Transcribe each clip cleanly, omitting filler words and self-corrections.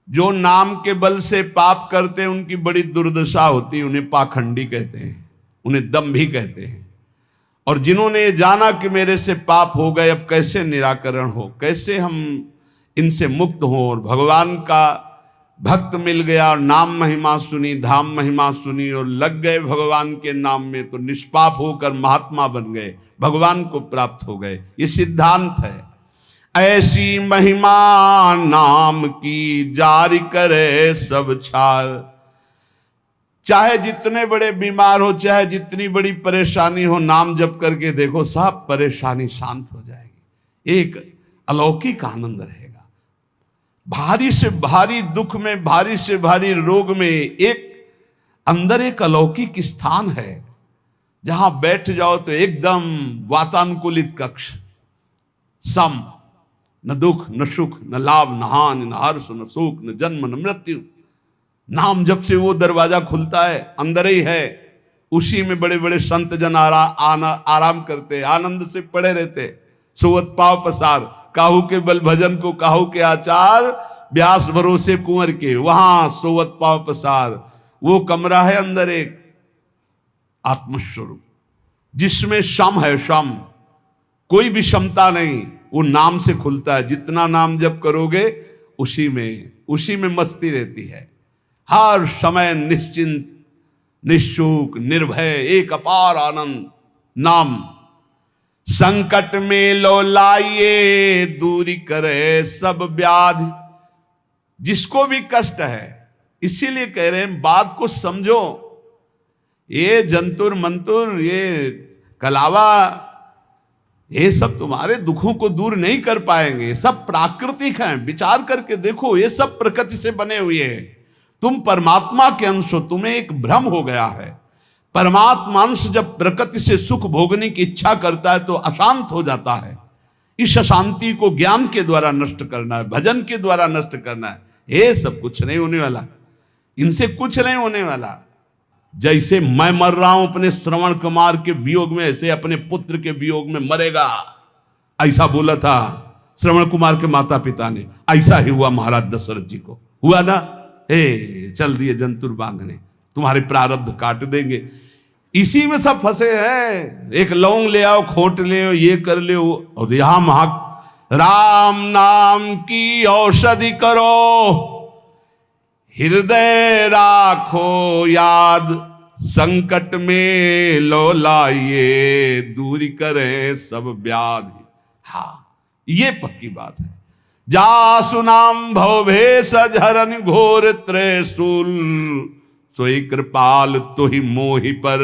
जो नाम के बल से पाप करते हैं उनकी बड़ी दुर्दशा होती है, उन्हें पाखंडी कहते हैं, उन्हें दंभी कहते हैं। और जिन्होंने जाना कि मेरे से पाप हो गए, अब कैसे निराकरण हो, कैसे हम इनसे मुक्त हो, और भगवान का भक्त मिल गया और नाम महिमा सुनी, धाम महिमा सुनी और लग गए भगवान के नाम में, तो निष्पाप होकर महात्मा बन गए, भगवान को प्राप्त हो गए। ये सिद्धांत है। ऐसी महिमा नाम की जारी करे सब छार। चाहे जितने बड़े बीमार हो, चाहे जितनी बड़ी परेशानी हो, नाम जप करके देखो, सब परेशानी शांत हो जाएगी। एक अलौकिक आनंद रहेगा। भारी से भारी दुख में, भारी से भारी रोग में एक अंदर एक अलौकिक स्थान है, जहां बैठ जाओ तो एकदम वातानुकूलित कक्ष, सम, न दुख न सुख, न लाभ न हानि, न हर्ष न सुख, न जन्म न मृत्यु। नाम जब से वो दरवाजा खुलता है, अंदर ही है। उसी में बड़े बड़े संत जन आराम करते, आनंद से पड़े रहते। सोवत पाव पसार, काहू के बल भजन को काहू के आचार, व्यास भरोसे कुंवर के, वहां सोवत पाव पसार। वो कमरा है अंदर एक आत्मस्वरूप, जिसमें शम है, शम, कोई भी क्षमता नहीं, वो नाम से खुलता है। जितना नाम जप करोगे उसी में मस्ती रहती है। हर समय निश्चिंत, निःशुक, निर्भय, एक अपार आनंद। नाम संकट में लो लाइए, दूरी करे सब व्याधि। जिसको भी कष्ट है, इसीलिए कह रहे हैं बात को समझो। ये जंतुर मंतुर, ये कलावा, ये सब तुम्हारे दुखों को दूर नहीं कर पाएंगे। सब प्राकृतिक हैं, विचार करके देखो, ये सब प्रकृति से बने हुए हैं। तुम परमात्मा के अंश हो, तुम्हें एक भ्रम हो गया है। परमात्मा अंश जब प्रकृति से सुख भोगने की इच्छा करता है तो अशांत हो जाता है। इस अशांति को ज्ञान के द्वारा नष्ट करना है, भजन के द्वारा नष्ट करना है। ये सब कुछ नहीं होने वाला, इनसे कुछ नहीं होने वाला। जैसे मैं मर रहा हूं अपने श्रवण कुमार के वियोग में, ऐसे अपने पुत्र के वियोग में मरेगा, ऐसा बोला था श्रवण कुमार के माता पिता ने। ऐसा ही हुआ महाराज दशरथ जी को, हुआ ना। चल दिए जंतुर बांधने, तुम्हारे प्रारब्ध काट देंगे। इसी में सब फंसे हैं। एक लौंग ले आओ, खोट ले आओ, ये कर ले, और यहां राम नाम की औषधि करो, हृदय राखो याद, संकट में लो लाइए, दूरी करे सब व्याधि। हाँ, ये पक्की बात है। जासु नाम भवभेष झरन घोर त्रिशूल, सोई कृपाल तुहि मोहि पर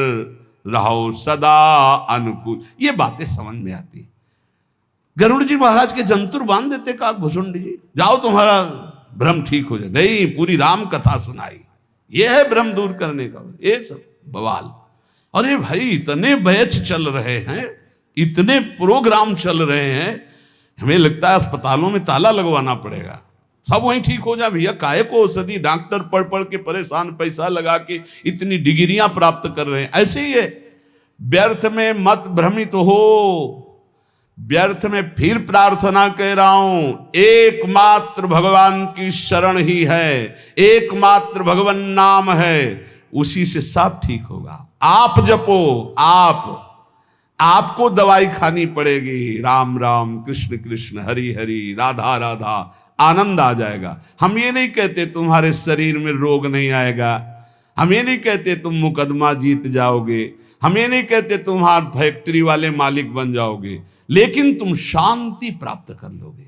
रहो सदा अनुकूल। ये बातें समझ में आती। गरुड़ जी महाराज के जंतुर बांध देते काकभूषुंड जी, जाओ तुम्हारा भ्रम ठीक हो जाए। नहीं, पूरी राम कथा सुनाई। ये है भ्रम दूर करने का, ये सब बवाल। अरे भाई, इतने बैच चल रहे हैं, इतने प्रोग्राम चल रहे हैं, हमें लगता है अस्पतालों में ताला लगवाना पड़ेगा, सब वहीं ठीक हो जाए। भैया काहे को औषधि, डॉक्टर पढ़ पढ़ के परेशान, पैसा लगा के इतनी डिग्रियां प्राप्त कर रहे हैं। ऐसे ही है, व्यर्थ में मत भ्रमित हो। व्यर्थ में फिर प्रार्थना कह रहा हूं, एकमात्र भगवान की शरण ही है, एकमात्र भगवान नाम है, उसी से सब ठीक होगा। आप जपो, आपको दवाई खानी पड़ेगी। राम राम, कृष्ण कृष्ण, हरि हरि, राधा राधा, आनंद आ जाएगा। हम ये नहीं कहते तुम्हारे शरीर में रोग नहीं आएगा, हम ये नहीं कहते तुम मुकदमा जीत जाओगे, हम ये नहीं कहते तुम्हार फैक्ट्री वाले मालिक बन जाओगे, लेकिन तुम शांति प्राप्त कर लोगे,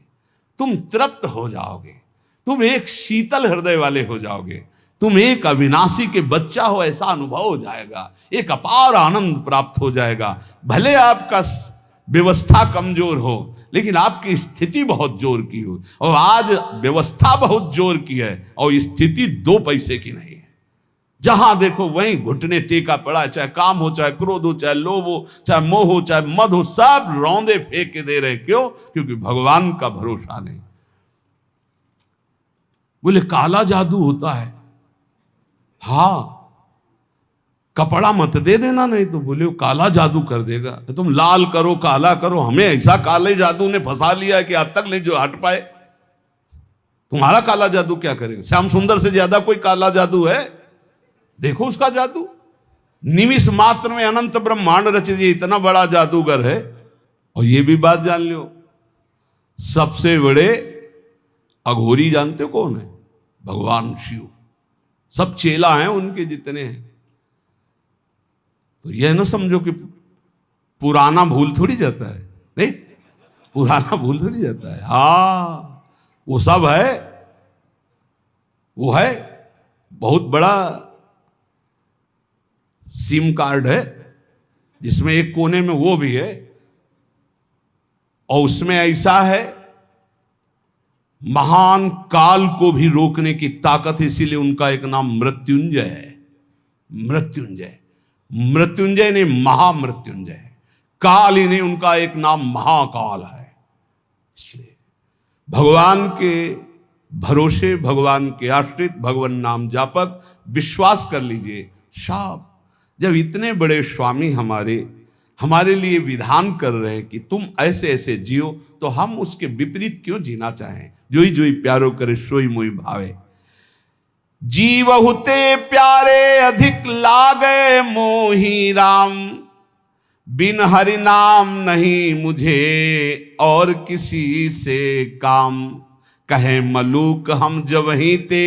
तुम तृप्त हो जाओगे, तुम एक शीतल हृदय वाले हो जाओगे, तुम एक अविनाशी के बच्चा हो ऐसा अनुभव हो जाएगा, एक अपार आनंद प्राप्त हो जाएगा। भले आपका व्यवस्था कमजोर हो, लेकिन आपकी स्थिति बहुत जोर की हो। और आज व्यवस्था बहुत जोर की है और स्थिति 2 पैसे की नहीं है। जहां देखो वहीं घुटने टेका पड़ा है, चाहे काम हो, चाहे क्रोध हो, चाहे लोभ हो, चाहे मोह हो, चाहे मद हो, सब रौंदे फेंक के दे रहे। क्यों? क्योंकि भगवान का भरोसा नहीं। बोले काला जादू होता है, हाँ, कपड़ा मत दे देना, नहीं तो बोले वो काला जादू कर देगा। तो तुम लाल करो, काला करो, हमें ऐसा काले जादू ने फंसा लिया कि आज तक नहीं जो हट पाए। तुम्हारा काला जादू क्या करेगा? श्याम सुंदर से ज्यादा कोई काला जादू है? देखो उसका जादू, निमिष मात्र में अनंत ब्रह्मांड रच दिए, इतना बड़ा जादूगर है। और ये भी बात जान लो, सबसे बड़े अघोरी जानते हो कौन है? भगवान शिव। सब चेला हैं उनके जितने हैं। तो यह ना समझो कि पुराना भूल थोड़ी जाता है, नहीं, पुराना भूल थोड़ी जाता है। हाँ, वो सब है, वो है बहुत बड़ा सिम कार्ड है, जिसमें एक कोने में वो भी है, और उसमें ऐसा है महान काल को भी रोकने की ताकत, इसीलिए उनका एक नाम मृत्युंजय है। मृत्युंजय, मृत्युंजय नहीं महामृत्युंजय है। काल ही नहीं, उनका एक नाम महाकाल है। इसलिए भगवान के भरोसे, भगवान के आश्रित, भगवान नाम जापक, विश्वास कर लीजिए साहब, जब इतने बड़े स्वामी हमारे लिए विधान कर रहे हैं कि तुम ऐसे ऐसे जियो, तो हम उसके विपरीत क्यों जीना चाहें? जोई जोई प्यारो करे सोई मोई भावे। जीव हुते प्यारे अधिक लागे मोही राम, बिन हरि नाम नहीं मुझे और किसी से काम। कहे मलूक हम जब ही ते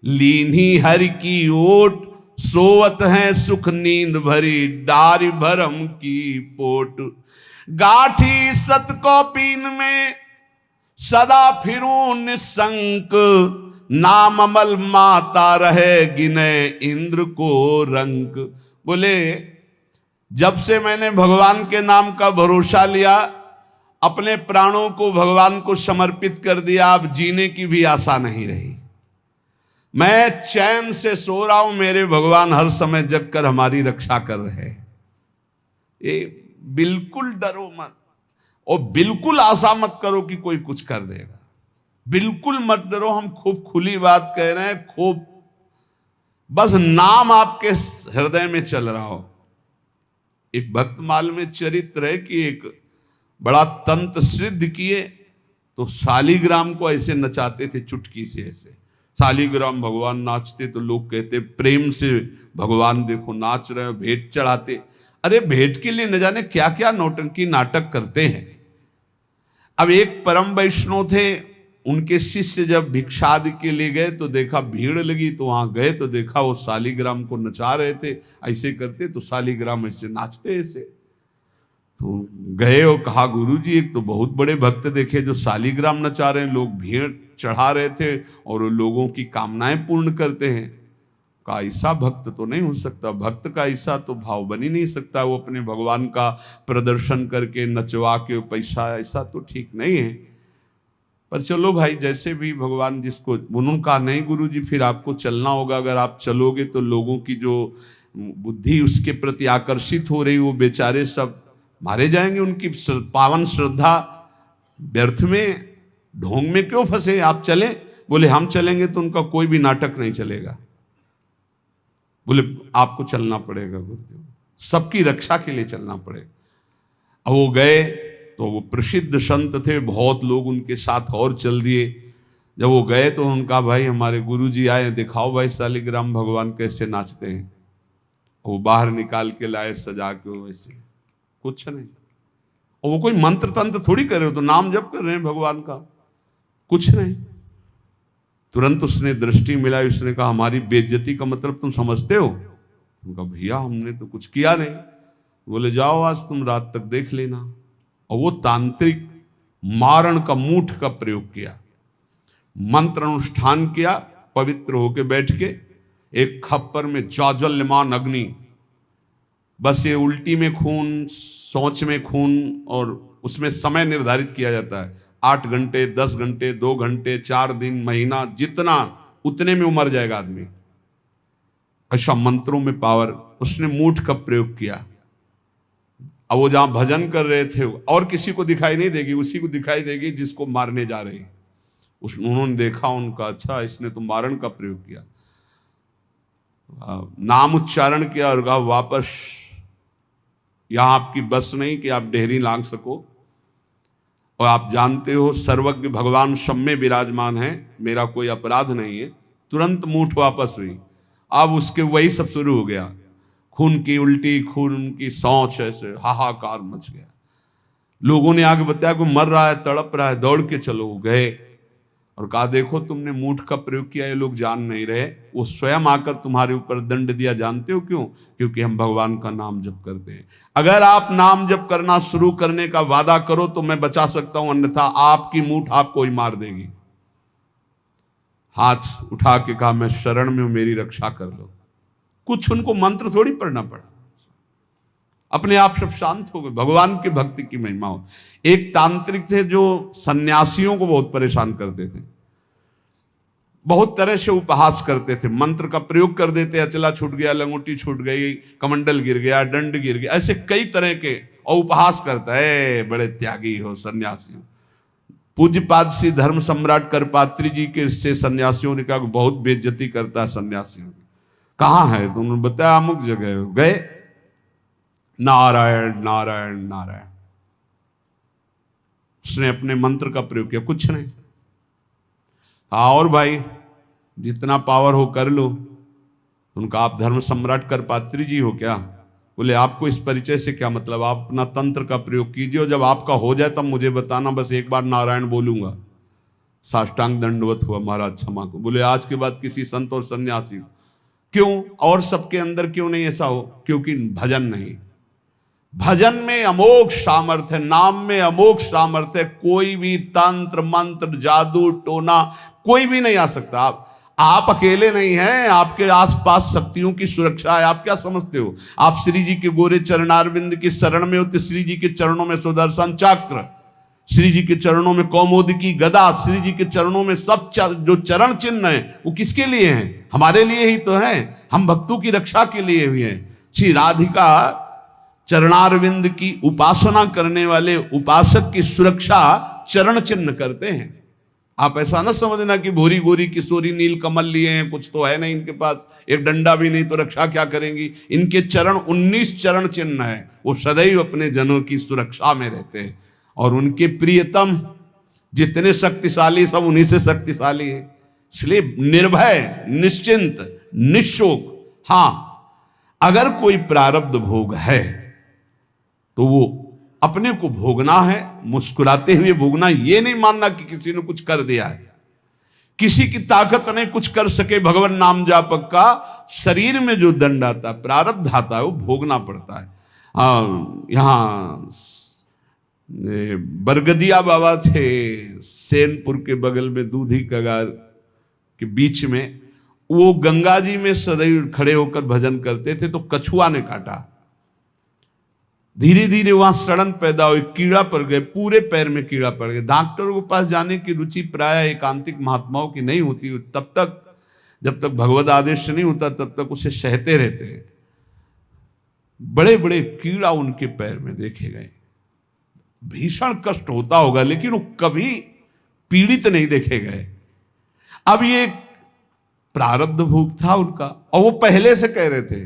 लीनी हरि की ओट, सोवत है सुख नींद भरी डारी भरम की पोट। गाठी सत को पीन में सदा फिरूं निसंक, नाम अमल माता रहे गिने इंद्र को रंक। बोले जब से मैंने भगवान के नाम का भरोसा लिया, अपने प्राणों को भगवान को समर्पित कर दिया, अब जीने की भी आशा नहीं रही। मैं चैन से सो रहा हूं, मेरे भगवान हर समय जग कर हमारी रक्षा कर रहे हैं। ये बिल्कुल डरो मत, और बिल्कुल आशा मत करो कि कोई कुछ कर देगा। बिल्कुल मत डरो, हम खूब खुली बात कह रहे हैं, खूब बस नाम आपके हृदय में चल रहा हो। एक भक्तमाल में चरित्र है कि एक बड़ा तंत्र सिद्ध किए, तो शालिग्राम को ऐसे नचाते थे चुटकी से, ऐसे शालिग्राम भगवान नाचते, तो लोग कहते प्रेम से भगवान देखो नाच रहे हो, भेंट चढ़ाते। अरे भेंट के लिए न जाने क्या क्या नौटंकी नाटक करते हैं। अब एक परम वैष्णव थे, उनके शिष्य जब भिक्षादि के लिए गए तो देखा भीड़ लगी, तो वहां गए तो देखा वो शालिग्राम को नचा रहे थे, ऐसे करते तो शालिग्राम ऐसे नाचते ऐसे। तो गए और कहा गुरुजी एक तो बहुत बड़े भक्त देखे जो शालिग्राम नचा रहे हैं, लोग भीड़ चढ़ा रहे थे और वो लोगों की कामनाएं पूर्ण करते हैं। का ऐसा भक्त तो नहीं हो सकता, भक्त का ऐसा तो भाव बन ही नहीं सकता, वो अपने भगवान का प्रदर्शन करके नचवा के पैसा, ऐसा तो ठीक नहीं है। पर चलो भाई, जैसे भी भगवान जिसको, उन्होंने कहा नहीं गुरुजी फिर आपको चलना होगा, अगर आप चलोगे तो लोगों की जो बुद्धि उसके प्रति आकर्षित हो रही, वो बेचारे सब मारे जाएंगे, उनकी पावन श्रद्धा व्यर्थ में ढोंग में क्यों फंसे, आप चलें। बोले हम चलेंगे तो उनका कोई भी नाटक नहीं चलेगा। बोले आपको चलना पड़ेगा गुरुदेव, सबकी रक्षा के लिए चलना पड़ेगा। अब वो गए तो वो प्रसिद्ध संत थे, बहुत लोग उनके साथ और चल दिए। जब वो गए तो उनका भाई हमारे गुरुजी आए, दिखाओ भाई शालिग्राम भगवान कैसे नाचते हैं। वो बाहर निकाल के लाए सजा के, वैसे कुछ नहीं। और वो कोई मंत्र तंत्र थोड़ी कर रहे हो, तो नाम जप कर रहे हैं भगवान का, कुछ नहीं। तुरंत उसने दृष्टि मिलाई, उसने कहा हमारी बेइज्जती का मतलब तुम समझते हो? उनका भैया हमने तो कुछ किया नहीं। बोले जाओ आज तुम रात तक देख लेना। और वो तांत्रिक मारण का मूठ का प्रयोग किया, मंत्र अनुष्ठान किया, पवित्र होके बैठ के एक खप्पर में ज्वाज्वल्यमान अग्नि, बस ये उल्टी में खून, सोच में खून, और उसमें समय निर्धारित किया जाता है 8 घंटे, 10 घंटे, 2 घंटे, 4 दिन, महीना, जितना उतने में मर जाएगा आदमी। ऐसा मंत्रों में पावर, उसने मूठ का प्रयोग किया। अब वो जहां भजन कर रहे थे और किसी को दिखाई नहीं देगी, उसी को दिखाई देगी जिसको मारने जा रहे हैं। उन्होंने देखा, उनका अच्छा इसने तो मारण का प्रयोग किया, नाम उच्चारण किया और कहा वापस यहां आपकी बस नहीं कि आप डेहरी लांग सको। और आप जानते हो सर्वज्ञ भगवान सब में विराजमान है, मेरा कोई अपराध नहीं है। तुरंत मूठ वापस हुई। अब उसके वही सब शुरू हो गया, खून की उल्टी, खून की सौंच, ऐसे हाहाकार मच गया। लोगों ने आगे बताया कि मर रहा है, तड़प रहा है, दौड़ के चलो। गए और कहा देखो तुमने मूठ का प्रयोग किया, ये लोग जान नहीं रहे। वो स्वयं आकर तुम्हारे ऊपर दंड दिया, जानते हो क्यों? क्योंकि हम भगवान का नाम जप करते हैं। अगर आप नाम जप करना शुरू करने का वादा करो तो मैं बचा सकता हूं, अन्यथा आपकी मूठ आपको ही मार देगी। हाथ उठा के कहा मैं शरण में हूं, मेरी रक्षा कर लो। कुछ उनको मंत्र थोड़ी पढ़ना पड़ा, अपने आप सब शांत हो गए। भगवान की भक्ति की महिमा हो। एक तांत्रिक थे जो सन्यासियों को बहुत परेशान करते थे, बहुत तरह से उपहास करते थे, मंत्र का प्रयोग कर देते, अचला छूट गया, लंगोटी छूट गई, कमंडल गिर गया, दंड गिर गया, ऐसे कई तरह के, और उपहास करता है बड़े त्यागी हो सन्यासी। पूज्यपाद श्री धर्म सम्राट करपात्री जी के से सन्यासियों ने कहा बहुत बेइज्जती करता है सन्यासियों की। कहाँ है? तो उन्होंने बताया अमुक जगह। गए, नारायण नारायण नारायण, उसने अपने मंत्र का प्रयोग किया, कुछ नहीं। हाँ और भाई जितना पावर हो कर लो। उनका आप धर्म सम्राट करपात्री जी हो क्या? बोले आपको इस परिचय से क्या मतलब, आप अपना तंत्र का प्रयोग कीजिए और जब आपका हो जाए तब मुझे बताना, बस एक बार नारायण बोलूंगा। साष्टांग दंडवत हुआ, महाराज क्षमा को। बोले आज के बाद किसी संत और सन्यासी, क्यों और सबके अंदर क्यों नहीं ऐसा हो? क्योंकि भजन नहीं। भजन में अमोघ सामर्थ्य है, नाम में अमोघ सामर्थ्य है। कोई भी तंत्र मंत्र जादू टोना कोई भी नहीं आ सकता। आप अकेले नहीं हैं, आपके आसपास शक्तियों की सुरक्षा है। आप क्या समझते हो? आप श्री जी के गोरे चरणारविंद की शरण में हो तो श्री जी के चरणों में सुदर्शन चक्र, श्री जी के चरणों में कौमुदी की गदा, श्री जी के चरणों में सब जो चरण चिन्ह है वो किसके लिए हैं? हमारे लिए ही तो है। हम भक्तों की रक्षा के लिए हुए हैं। श्री राधिका चरणारविंद की उपासना करने वाले उपासक की सुरक्षा चरण चिन्ह करते हैं। आप ऐसा ना समझना कि भूरी गोरी किशोरी नील कमल लिए हैं, कुछ तो है नहीं इनके पास, एक डंडा भी नहीं तो रक्षा क्या करेंगी। इनके चरण 19 चरण चिन्ह है, वो सदैव अपने जनों की सुरक्षा में रहते हैं। और उनके प्रियतम जितने शक्तिशाली सब उन्हीं से शक्तिशाली है। इसलिए निर्भय, निश्चिंत, निशोक। हाँ अगर कोई प्रारब्ध भोग है तो वो अपने को भोगना है, मुस्कुराते हुए भोगना। ये नहीं मानना कि किसी ने कुछ कर दिया है, किसी की ताकत नहीं कुछ कर सके। भगवान नाम जापक का शरीर में जो दंड आता है, प्रारब्ध आता है, वो भोगना पड़ता है। यहाँ बरगदिया बाबा थे सेनपुर के बगल में, दूधी कगार के बीच में। वो गंगा जी में सदैव खड़े होकर भजन करते थे, तो कछुआ ने काटा। धीरे धीरे वहां सड़न पैदा हुई, कीड़ा पड़ गए, पूरे पैर में कीड़ा पड़ गया। डॉक्टरों के पास जाने की रुचि प्राय एकांतिक महात्माओं की नहीं होती, तब तक जब तक भगवत आदेश नहीं होता तब तक उसे सहते रहते हैं। बड़े बड़े कीड़ा उनके पैर में देखे गए। भीषण कष्ट होता होगा, लेकिन वो कभी पीड़ित नहीं देखे गए। अब ये प्रारब्ध भोग था उनका, और वो पहले से कह रहे थे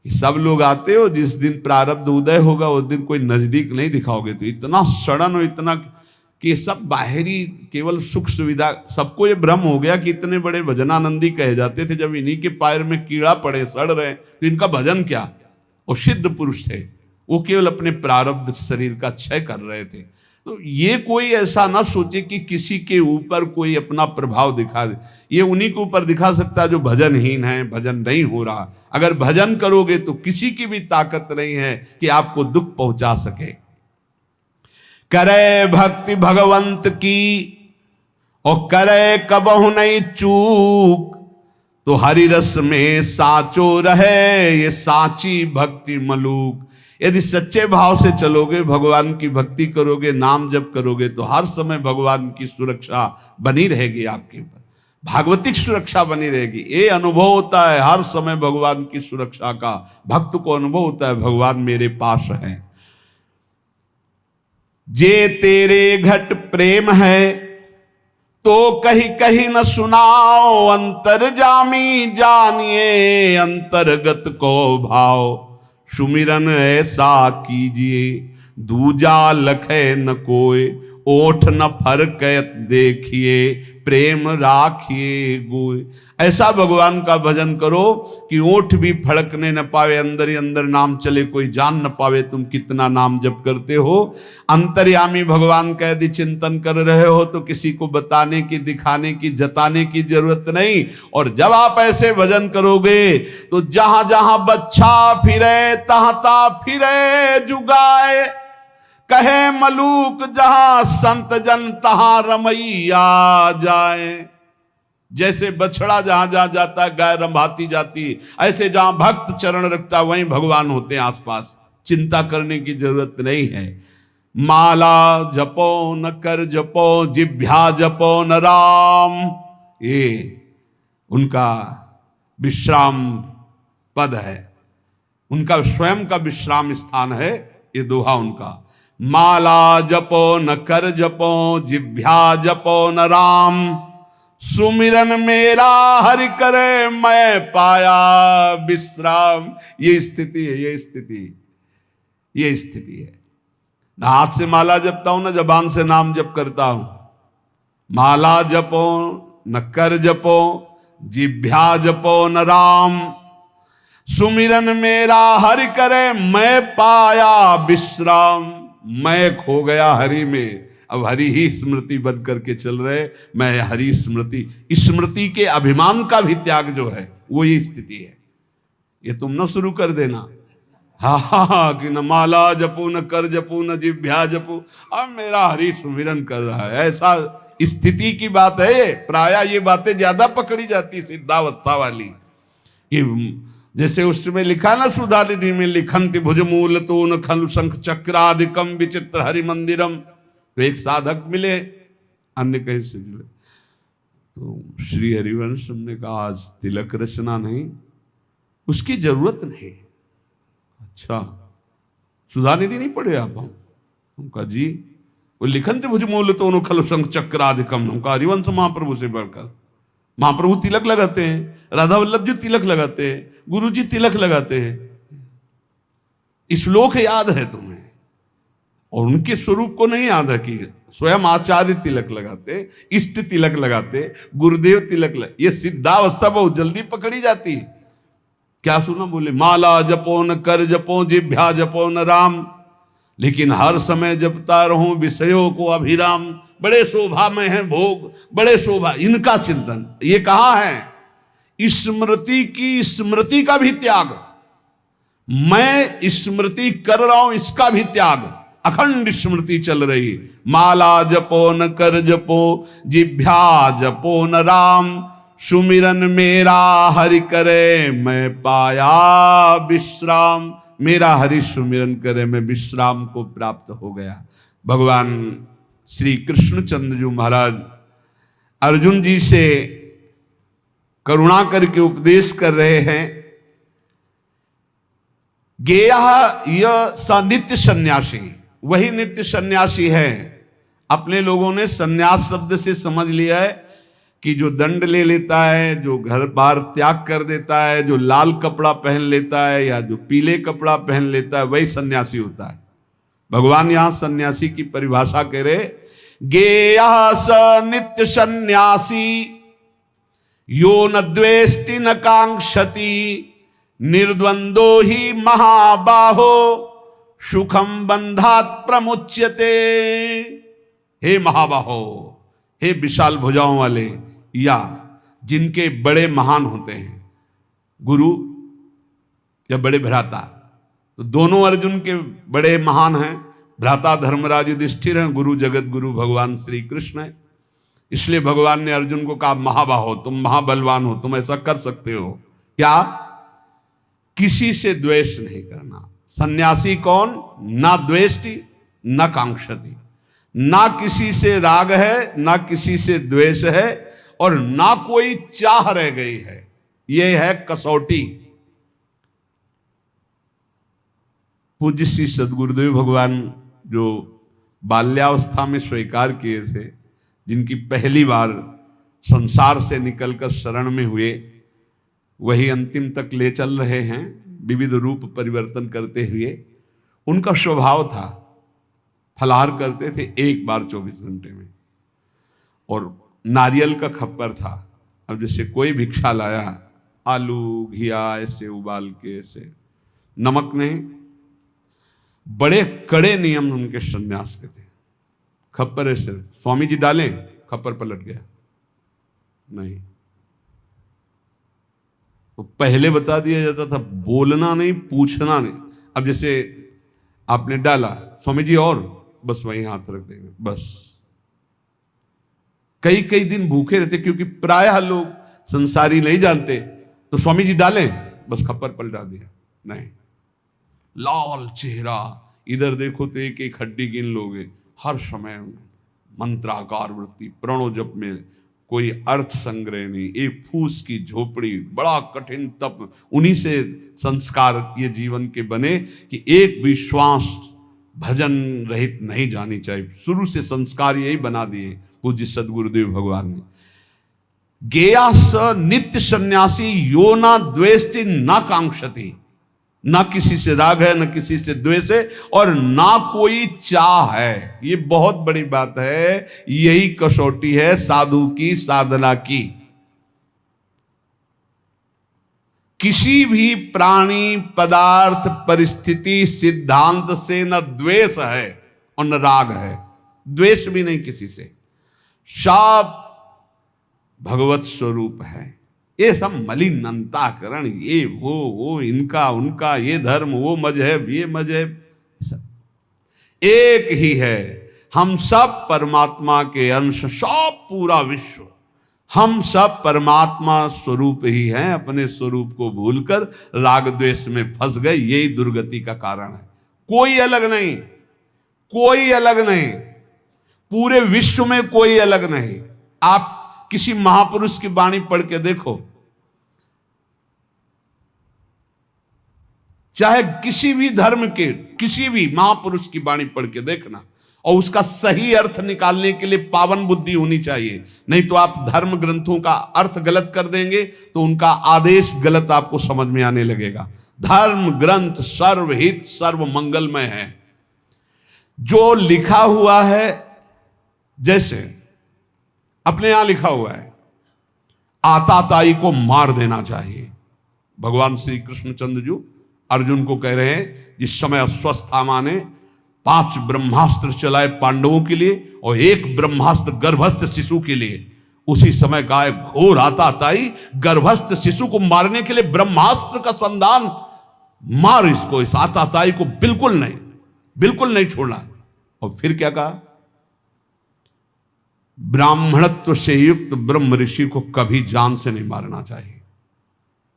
कि सब लोग आते हो, जिस दिन प्रारब्ध उदय होगा उस दिन कोई नजदीक नहीं दिखाओगे। तो इतना सड़न और इतना कि सब बाहरी केवल सुख सुविधा, सबको ये भ्रम हो गया कि इतने बड़े भजनानंदी कहे जाते थे, जब इन्हीं के पैर में कीड़ा पड़े, सड़ रहे, तो इनका भजन क्या। वो सिद्ध पुरुष थे, वो केवल अपने प्रारब्ध शरीर का क्षय कर रहे थे। तो ये कोई ऐसा ना सोचे कि किसी के ऊपर कोई अपना प्रभाव दिखा दे। ये उन्हीं के ऊपर दिखा सकता है जो भजनहीन है, भजन नहीं हो रहा। अगर भजन करोगे तो किसी की भी ताकत नहीं है कि आपको दुख पहुंचा सके। करे भक्ति भगवंत की और करे कबहु नहीं चूक, तो हरि रस में साचो रहे ये साची भक्ति मलूक। यदि सच्चे भाव से चलोगे, भगवान की भक्ति करोगे, नाम जप करोगे, तो हर समय भगवान की सुरक्षा बनी रहेगी आपके ऊपर, भागवतिक सुरक्षा बनी रहेगी। ये अनुभव होता है हर समय भगवान की सुरक्षा का। भक्त को अनुभव होता है भगवान मेरे पास है। जे तेरे घट प्रेम है तो कहीं कहीं न सुनाओ, अंतर्जामी जानिए अंतर्गत को भाव। सुमिरन ऐसा कीजिए दूजा लखे न कोय, ओठ न फरकत देखिए, प्रेम राखिए गोय। ऐसा भगवान का भजन करो कि ओठ भी फड़कने न पावे, अंदर ही अंदर नाम चले, कोई जान न पावे तुम कितना नाम जप करते हो। अंतर्यामी भगवान का यदि चिंतन कर रहे हो तो किसी को बताने की, दिखाने की, जताने की जरूरत नहीं। और जब आप ऐसे भजन करोगे तो जहां जहां बच्चा फिरे तहां तहां फिरे जुगाए, कहे मलूक जहां संत जन तहां रमैया जाए। जैसे बछड़ा जहां जहां जाता है गाय रंभाती जाती, ऐसे जहां भक्त चरण रखता वहीं भगवान होते हैं आसपास, चिंता करने की जरूरत नहीं है। माला जपो न कर जपो, जिभ्या जपो न राम, ये उनका विश्राम पद है, उनका स्वयं का विश्राम स्थान है ये दोहा उनका। माला जपो न कर जपो, जिभ्या जपो न राम, सुमिरन मेरा हरि करे मैं पाया विश्राम। ये स्थिति है, ये स्थिति, ये स्थिति है। ना हाथ से माला जपता हूं ना जबान से नाम जप करता हूं। माला जपो न कर जपो, जिभ्या जपो न राम, सुमिरन मेरा हरि करे मैं पाया विश्राम। मैं खो गया हरि में, अब हरि ही स्मृति बन करके चल रहे, मैं हरि स्मृति। स्मृति के अभिमान का भी त्याग जो है वो ये स्थिति है। ये तुम न शुरू कर देना हा कि न माला जपू न कर जपू न जिभ्या जपू, अब मेरा हरि सुमिरन कर रहा है, ऐसा स्थिति की बात है। प्रायः ये बातें ज्यादा पकड़ी जाती सिद्धावस्था वाली, कि जैसे उसमें लिखा ना सुधा निधि में, लिखंति भुजमूल तो न खलु शंख चक्राधिकम विचित्र हरि मंदिरम। तो एक साधक मिले, अन्य कहीं से मिले, तो श्री हरिवंश ने कहा आज तिलक रचना नहीं, उसकी जरूरत नहीं। अच्छा सुधा निधि नहीं पढ़े आप? उनका जी वो लिखंति भुजमूल तो न खलु शंख चक्राधिकम। उनका हरिवंश महाप्रभु से बढ़कर, महाप्रभु तिलक लगाते हैं, राधा वल्लभ जी तिलक लगाते हैं, गुरु जी तिलक लगाते हैं। श्लोक याद है तुम्हें, और उनके स्वरूप को नहीं याद है कि स्वयं आचार्य तिलक लगाते, इष्ट तिलक लगाते, गुरुदेव तिलक लगाते। ये सिद्धावस्था बहुत जल्दी पकड़ी जाती है। क्या सुना बोले, माला जपो न कर जपो, जिभ्या जपो न राम, लेकिन हर समय जपता रहूं विषयों को अभिराम। बड़े शोभा में है भोग, बड़े शोभा, इनका चिंतन। ये कहा है स्मृति की, स्मृति का भी त्याग, मैं स्मृति कर रहा हूं इसका भी त्याग। अखंड स्मृति चल रही, माला जपो न कर जपो, जिभ्या जपो न राम, सुमिरन मेरा हरि करे मैं पाया विश्राम। मेरा हरि सुमिरन करे मैं विश्राम को प्राप्त हो गया। भगवान श्री कृष्णचंद्र जी महाराज अर्जुन जी से करुणा करके उपदेश कर रहे हैं। गेया यह स नित्य सन्यासी, वही नित्य सन्यासी है। अपने लोगों ने सन्यास शब्द से समझ लिया है कि जो दंड ले लेता है, जो घर बार त्याग कर देता है, जो लाल कपड़ा पहन लेता है या जो पीले कपड़ा पहन लेता है, वही सन्यासी होता है। भगवान यहां सन्यासी की परिभाषा कह रहे, गेया स नित्य सन्यासी, यो न द्वेष्टि न कांक्षति, निर्द्वंदो ही महाबाहो, सुखम बंधात प्रमुच्यते। हे महाबाहो, हे विशाल भुजाओं वाले, या जिनके बड़े महान होते हैं, गुरु या बड़े भ्राता, तो दोनों अर्जुन के बड़े महान हैं। भ्राता धर्मराज युधिष्ठिर हैं, गुरु जगत गुरु भगवान श्री कृष्ण है। इसलिए भगवान ने अर्जुन को कहा महाबाहो, तुम महाबलवान हो, तुम ऐसा कर सकते हो। क्या? किसी से द्वेष नहीं करना। सन्यासी कौन? ना द्वेष्टि ना कांक्षति, ना किसी से राग है, ना किसी से द्वेष है, और ना कोई चाह रह गई है। यह है कसौटी। पूज्य श्री सद्गुरुदेव भगवान जो बाल्यावस्था में स्वीकार किए थे, जिनकी पहली बार संसार से निकलकर शरण में हुए, वही अंतिम तक ले चल रहे हैं विविध रूप परिवर्तन करते हुए। उनका स्वभाव था फलाहार करते थे एक बार 24 घंटे में, और नारियल का खप्पर था। अब जैसे कोई भिक्षा लाया, आलू घिया ऐसे उबाल के, ऐसे नमक नहीं, बड़े कड़े नियम उनके सन्यास के थे। खप्पर ऐसे स्वामी जी डालें, खप्पर पलट गया नहीं। तो पहले बता दिया जाता था बोलना नहीं, पूछना नहीं। अब जैसे आपने डाला, स्वामी जी और, बस वहीं हाथ रख देंगे बस। कई कई दिन भूखे रहते, क्योंकि प्रायः लोग संसारी नहीं जानते, तो स्वामी जी डालें, बस खप्पर पलटा दिया नहीं। लाल चेहरा, इधर देखो तो एक एक हड्डी गिन लोगे, हर समय मंत्राकार वृत्ति, प्रणो जप में कोई अर्थ संग्रह नहीं, एक फूस की झोपड़ी, बड़ा कठिन तप। उन्हीं से संस्कार ये जीवन के बने कि एक भी श्वास भजन रहित नहीं जानी चाहिए। शुरू से संस्कार यही बना दिए पूज्य सदगुरुदेव भगवान ने। गेया स नित्य सन्यासी यो ना द्वेष्टि ना कांक्षति, ना किसी से राग है, ना किसी से द्वेष है, और ना कोई चाह है। ये बहुत बड़ी बात है, यही कसौटी है साधु की साधना की। किसी भी प्राणी, पदार्थ, परिस्थिति, सिद्धांत से न द्वेष है और न राग है, द्वेष भी नहीं किसी से। सब भगवत स्वरूप है। ये सब मलिनताकरण, ये वो इनका उनका, ये धर्म वो मजहब ये मजहब, सब एक ही है। हम सब परमात्मा के अंश, सब पूरा विश्व, हम सब परमात्मा स्वरूप ही हैं। अपने स्वरूप को भूलकर राग द्वेष में फंस गए, यही दुर्गति का कारण है। कोई अलग नहीं, कोई अलग नहीं, पूरे विश्व में कोई अलग नहीं। आप किसी महापुरुष की वाणी पढ़ के देखो, चाहे किसी भी धर्म के किसी भी महापुरुष की वाणी पढ़ के देखना, और उसका सही अर्थ निकालने के लिए पावन बुद्धि होनी चाहिए। नहीं तो आप धर्म ग्रंथों का अर्थ गलत कर देंगे तो उनका आदेश गलत आपको समझ में आने लगेगा। धर्म ग्रंथ सर्वहित सर्व मंगलमय है। जो लिखा हुआ है, जैसे अपने यहां लिखा हुआ है, आताताई को मार देना चाहिए। भगवान श्री कृष्णचंद्र जी अर्जुन को कह रहे हैं, जिस समय अश्वत्थामा ने 5 ब्रह्मास्त्र चलाए पांडवों के लिए और 1 ब्रह्मास्त्र गर्भस्थ शिशु के लिए, उसी समय का घोर आताताई गर्भस्थ शिशु को मारने के लिए ब्रह्मास्त्र का संधान, मार इसको, इस आताताई को बिल्कुल नहीं छोड़ना। और फिर क्या कहा, ब्राह्मणत्व से युक्त ब्रह्म ऋषि को कभी जान से नहीं मारना चाहिए,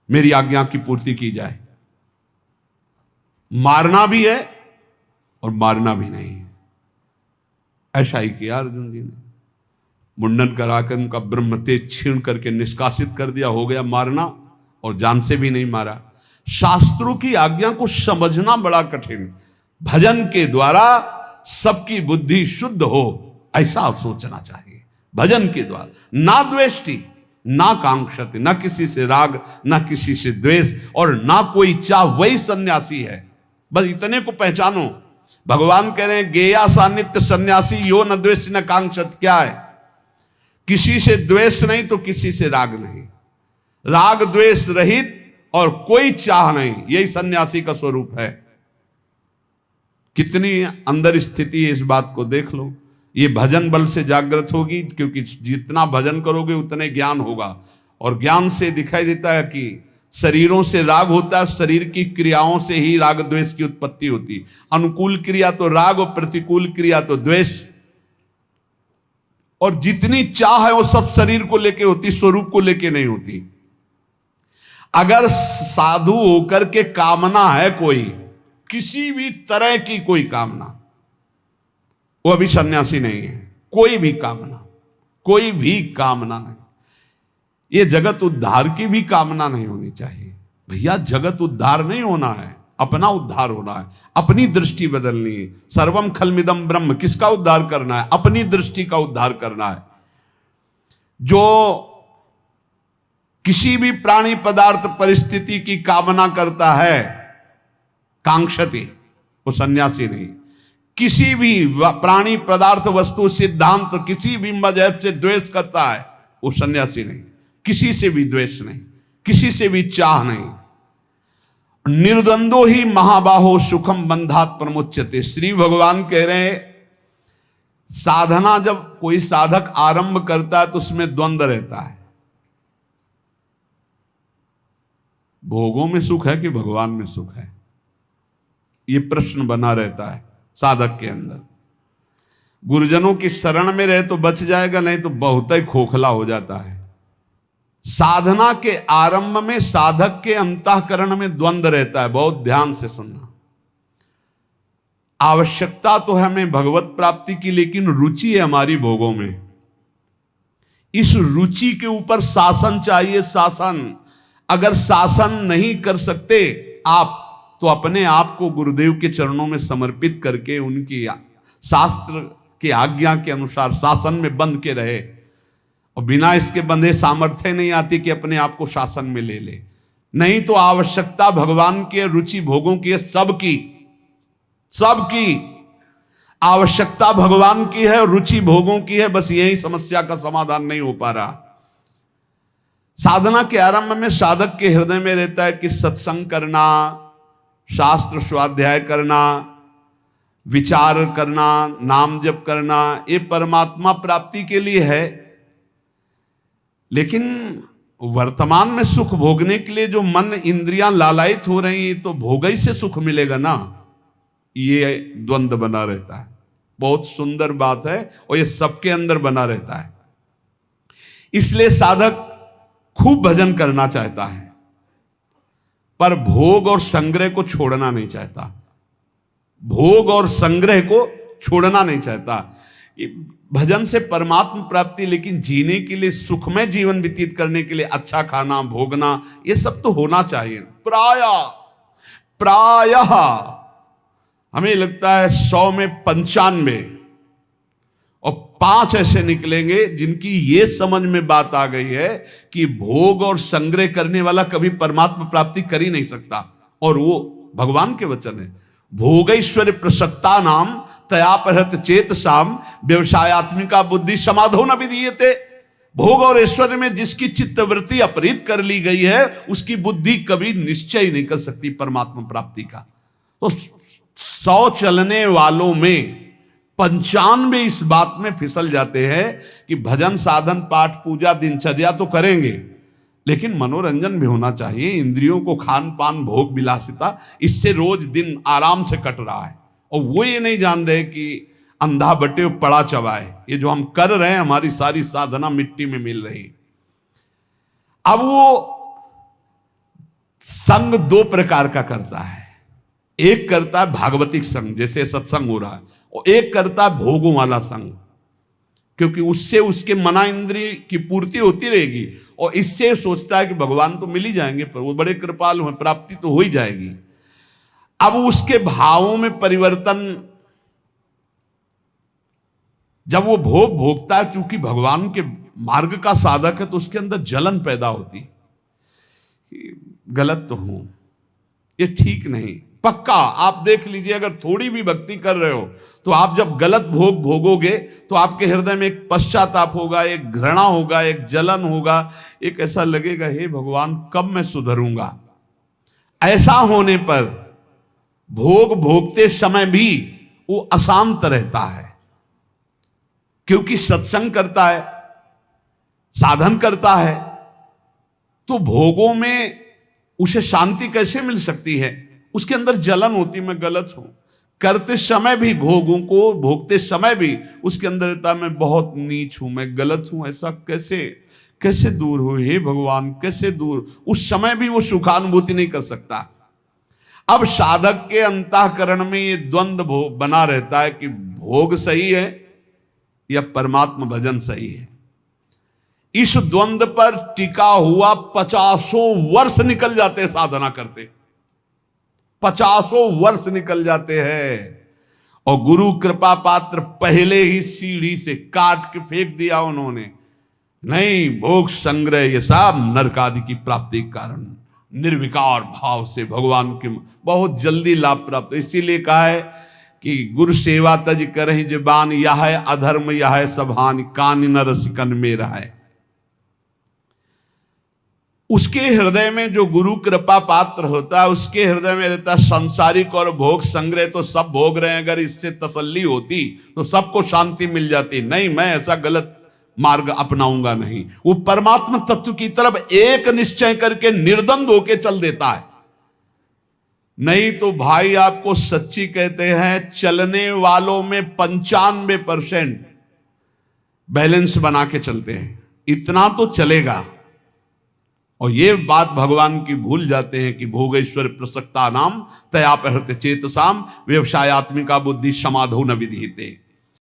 मेरी आज्ञा की पूर्ति की जाए। मारना भी है और मारना भी नहीं है। ऐसा ही किया अर्जुन जी ने, मुंडन कराकर उनका ब्रह्म तेज छीन करके निष्कासित कर दिया, हो गया मारना, और जान से भी नहीं मारा। शास्त्रों की आज्ञा को समझना बड़ा कठिन। भजन के द्वारा सबकी बुद्धि शुद्ध हो, ऐसा सोचना चाहिए। भजन के द्वारा ना द्वेष्टि ना कांक्षति, ना किसी से राग ना किसी से द्वेष, और ना कोई चाह, वही सन्यासी है। बस इतने को पहचानो। भगवान कह रहे हैं गेया सा नित्य सन्यासी यो न द्वेष न कांक्षत। क्या है, किसी से द्वेष नहीं तो किसी से राग नहीं, राग द्वेष रहित और कोई चाह नहीं, यही सन्यासी का स्वरूप है। कितनी अंदर स्थिति है, इस बात को देख लो। ये भजन बल से जागृत होगी, क्योंकि जितना भजन करोगे उतने ज्ञान होगा, और ज्ञान से दिखाई देता है कि शरीरों से राग होता है, शरीर की क्रियाओं से ही राग द्वेष की उत्पत्ति होती। अनुकूल क्रिया तो राग और प्रतिकूल क्रिया तो द्वेष। और जितनी चाह है वो सब शरीर को लेके होती, स्वरूप को लेके नहीं होती। अगर साधु होकर के कामना है कोई, किसी भी तरह की कोई कामना, वो अभी सन्यासी नहीं है। कोई भी कामना नहीं। ये जगत उद्धार की भी कामना नहीं होनी चाहिए। भैया जगत उद्धार नहीं होना है, अपना उद्धार होना है, अपनी दृष्टि बदलनी है। सर्वम खलमिदम ब्रह्म, किसका उद्धार करना है? अपनी दृष्टि का उद्धार करना है। जो किसी भी प्राणी पदार्थ परिस्थिति की कामना करता है, कांक्षति, वो सन्यासी नहीं। किसी भी प्राणी, पदार्थ, वस्तु, सिद्धांत, किसी भी मजहब से द्वेष करता है वो सन्यासी नहीं। किसी से भी द्वेष नहीं, किसी से भी चाह नहीं। निर्द्वंदो ही महाबाहो सुखम बंधात प्रमुच्यते। श्री भगवान कह रहे हैं साधना जब कोई साधक आरंभ करता है तो उसमें द्वंद्व रहता है। भोगों में सुख है कि भगवान में सुख है, ये प्रश्न बना रहता है साधक के अंदर। गुरुजनों की शरण में रहे तो बच जाएगा, नहीं तो बहुत ही खोखला हो जाता है। साधना के आरंभ में साधक के अंतःकरण में द्वंद्व रहता है। बहुत ध्यान से सुनना। आवश्यकता तो है हमें भगवत प्राप्ति की, लेकिन रुचि है हमारी भोगों में। इस रुचि के ऊपर शासन चाहिए, शासन। अगर शासन नहीं कर सकते आप तो अपने आप को गुरुदेव के चरणों में समर्पित करके उनकी शास्त्र की आज्ञा के अनुसार शासन में बंध के रहे। और बिना इसके बंधे सामर्थ्य नहीं आती कि अपने आप को शासन में ले ले। नहीं तो आवश्यकता भगवान की, रुचि भोगों की है, सबकी आवश्यकता भगवान की है और रुचि भोगों की है। बस यही समस्या का समाधान नहीं हो पा रहा। साधना के आरंभ में साधक के हृदय में रहता है कि सत्संग करना, शास्त्र स्वाध्याय करना, विचार करना, नाम जप करना, ये परमात्मा प्राप्ति के लिए है। लेकिन वर्तमान में सुख भोगने के लिए जो मन इंद्रियां लालायित हो रही हैं, तो भोग ही से सुख मिलेगा ना, ये द्वंद्व बना रहता है। बहुत सुंदर बात है और ये सबके अंदर बना रहता है। इसलिए साधक खूब भजन करना चाहता है पर भोग और संग्रह को छोड़ना नहीं चाहता। भोग और संग्रह को छोड़ना नहीं चाहता। भजन से परमात्मा प्राप्ति, लेकिन जीने के लिए, सुखमय जीवन व्यतीत करने के लिए अच्छा खाना, भोगना, ये सब तो होना चाहिए। प्रायः हमें लगता है 100 में 95 और 5 ऐसे निकलेंगे जिनकी ये समझ में बात आ गई है कि भोग और संग्रह करने वाला कभी परमात्मा प्राप्ति कर ही नहीं सकता। और वो भगवान के वचन है, भोगैश्वर्य प्रसक्ता नाम तयापहृत चेतसाम व्यवसायत्मिका बुद्धि समाधो न विधीयते। भोग और ऐश्वर्य में जिसकी चित्तवृत्ति अपहृत कर ली गई है, उसकी बुद्धि कभी निश्चय नहीं कर सकती परमात्मा प्राप्ति का। तो 100 चलने वालों में 95 इस बात में फिसल जाते हैं कि भजन, साधन, पाठ, पूजा, दिनचर्या तो करेंगे, लेकिन मनोरंजन भी होना चाहिए। इंद्रियों को खान पान, भोग विलासिता, इससे रोज दिन आराम से कट रहा है। और वो ये नहीं जान रहे कि अंधा बटे पड़ा चबाए। ये जो हम कर रहे हैं, हमारी सारी साधना मिट्टी में मिल रही। अब वो संग 2 प्रकार का करता है। एक करता है भागवतिक संग, जैसे सत्संग हो रहा है, और एक करता है भोगों वाला संग, क्योंकि उससे उसके मना इंद्रिय की पूर्ति होती रहेगी। और इससे सोचता है कि भगवान तो मिल ही जाएंगे, पर वो बड़े कृपालु हैं, प्राप्ति तो हो ही जाएगी। अब उसके भावों में परिवर्तन, जब वो भोग भोगता है, चूंकि भगवान के मार्ग का साधक है, तो उसके अंदर जलन पैदा होती है। गलत तो हूं, ये ठीक नहीं। पक्का आप देख लीजिए, अगर थोड़ी भी भक्ति कर रहे हो तो आप जब गलत भोग भोगोगे तो आपके हृदय में एक पश्चाताप होगा, एक घृणा होगा, एक जलन होगा, एक ऐसा लगेगा, हे भगवान कब मैं सुधरूंगा। ऐसा होने पर भोग भोगते समय भी वो अशांत रहता है, क्योंकि सत्संग करता है, साधन करता है, तो भोगों में उसे शांति कैसे मिल सकती है। उसके अंदर जलन होती, मैं गलत हूं। करते समय भी, भोगों को भोगते समय भी उसके अंदर रहता है, मैं बहुत नीच हूं, मैं गलत हूं। ऐसा कैसे दूर हो, हे भगवान कैसे दूर। उस समय भी वो सुखानुभूति नहीं कर सकता। अब साधक के अंतःकरण में ये द्वंद्व बना रहता है कि भोग सही है या परमात्मा भजन सही है। इस द्वंद्व पर टिका हुआ 50 वर्ष निकल जाते हैं साधना करते, 50 वर्ष निकल जाते हैं। और गुरु कृपा पात्र पहले ही सीढ़ी से काट के फेंक दिया उन्होंने। नहीं, भोग संग्रह ये सब नरक आदि की प्राप्ति के कारण निर्विकार भाव से भगवान के बहुत जल्दी लाभ प्राप्त। इसीलिए कहा है कि गुरु सेवा तज करहि जबान, यह है अधर्म यह है सभान, कान न रसिकन में रहा। उसके हृदय में जो गुरु कृपा पात्र होता है, उसके हृदय में रहता संसारिक और भोग संग्रह तो सब भोग रहे हैं, अगर इससे तसल्ली होती तो सबको शांति मिल जाती। नहीं, मैं ऐसा गलत मार्ग अपनाऊंगा नहीं। वो परमात्मा तत्व की तरफ एक निश्चय करके निर्द्वंद होके चल देता है। नहीं तो भाई आपको सच्ची कहते हैं, चलने वालों में 95% बैलेंस बना के चलते हैं, इतना तो चलेगा। और ये बात भगवान की भूल जाते हैं कि भोगेश्वर प्रसक्ता नाम तया प्रहृत चेतसाम व्यवसायत्मिका बुद्धि समाधो न विधीयते।